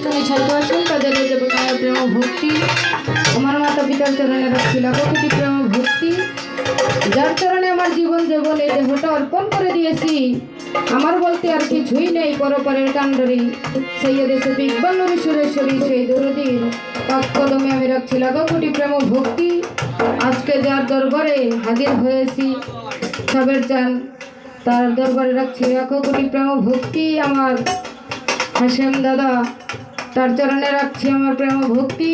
ছাত্র আছেন তাদের দেবতার প্রেম ভক্তি, আমার মাতা পিতার চরণে রাখছি লাখো কোটি প্রেম ভক্তি। যার চরণে আমার জীবন জীবন এই দেহটা অর্পণ করে দিয়েছি, আমার বলতে আর কিছুই নেই পরপরের কাণ্ডরী। সৈয়দে শফিক বান্নবী সুরেশ্বরী সেই দরদির পাক কদমে আমি রাখছি লাখো কোটি প্রেম ভক্তি। আজকে যার দরবারে হাজির হয়েছি সবের চান, তার দরবারে রাখছি লাখো কোটি প্রেম ভক্তি। আমার হাসেম দাদা, তার চরণে রাখছি আমার প্রেম ভক্তি।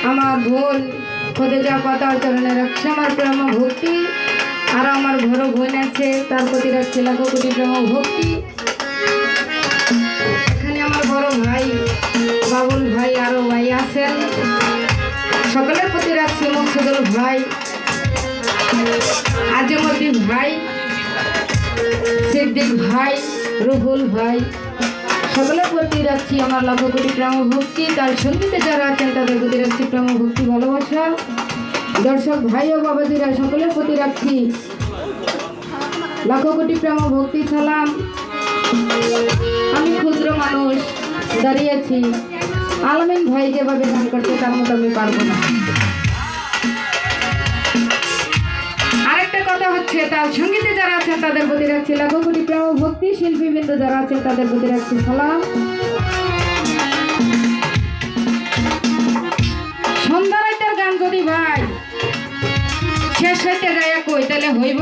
আমার বোন খোদেজা পাতার চরণে রাখছি আমার প্রেম ভক্তি। আর আমার বড় বোন আছে, তার প্রতি রাখছি লাখো কোটি প্রেম ভক্তি। এখানে আমার বড় ভাই বাবুল ভাই আরো ভাই আছেন, সকলের প্রতি রাখছি মকসুদুল ভাই, আজিমুদ্দিন ভাই, সিদ্দিক ভাই, রুহুল ভাই, সকলের প্রতি রাখছি আমার লাখো কোটি প্রেম ভক্তি। তার সঙ্গীতে যারা আছেন তাদের প্রতি রাখছি প্রেম ভক্তি ভালোবাসা। দর্শক ভাই ও বাবাজিরা সকলের প্রতি রাখছি লাখো কোটি প্রেম ভক্তি সালাম। আমি ক্ষুদ্র মানুষ দাঁড়িয়েছি, আলমিন ভাই যেভাবে গান করছে তার মতো আমি পারবো না। আরেকটা কথা হচ্ছে, তার সঙ্গীতে যারা আছেন তাদের প্রতি রাখছি লাখো কোটি প্রেম ভক্তি। শিল্পীবৃন্দ যারা আছেন তাদের প্রতি রাখছি সালাম। সন্ধ্যা রাতের গান যদি ভাই শেষ হইতে যায় কই তাহলে হইব,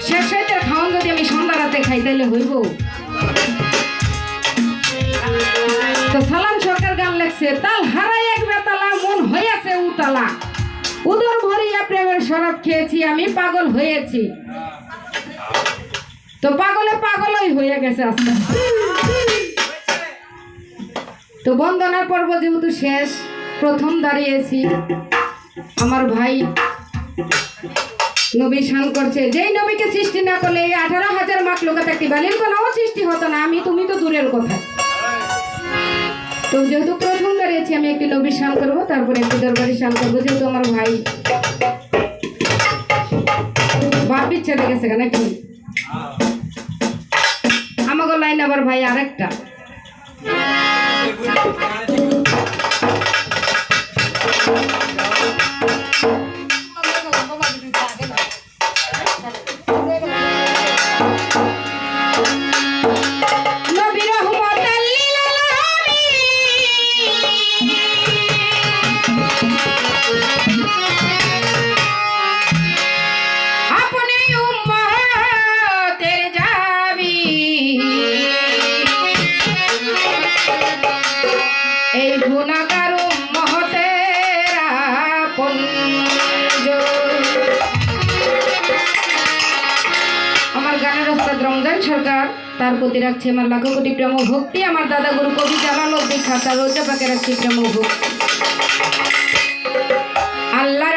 শেষ হইতে খাওয়ান যদি আমি সন্ধ্যা রাতে খাই তাহলে হইব। তো সালাম সরকার গান লেখছে, তাল হারাই এক বেতালা মন হইয়াছে উতালা, উদর ভরিয়া প্রেমের শরাব খেয়েছি আমি পাগল হয়েছি। তো পাগলই হয়ে গেছে আস্তে আস্তে। তো বন্দনার পর্ব যেহেতু শেষ, প্রথম দাঁড়িয়েছি আমার ভাই নবী শান করছে, যেই নবীকে সৃষ্টি না করলে এই 18,000 মাখলুকাত একটি বালির কণাও সৃষ্টি হতো না, আমি তুমি তো দূরের কথা। তো যেহেতু প্রথম দাঁড়িয়েছি আমি একটি নবী শান করবো, তারপরে একটি দরবারি শান করবো। যেহেতু আমার ভাই বাপ ইচ্ছা দেখেছে নাকি আমাকে লাইন, আবার ভাই আরেকটা সরকার, তার প্রতি রাখছি আমার লাখো কোটি প্রেম ভক্তি। আমার দাদা গুরু কবি জালাল বিখ্যাত রোজা পাকে রাখছি প্রেম ভক্তি। আল্লাহ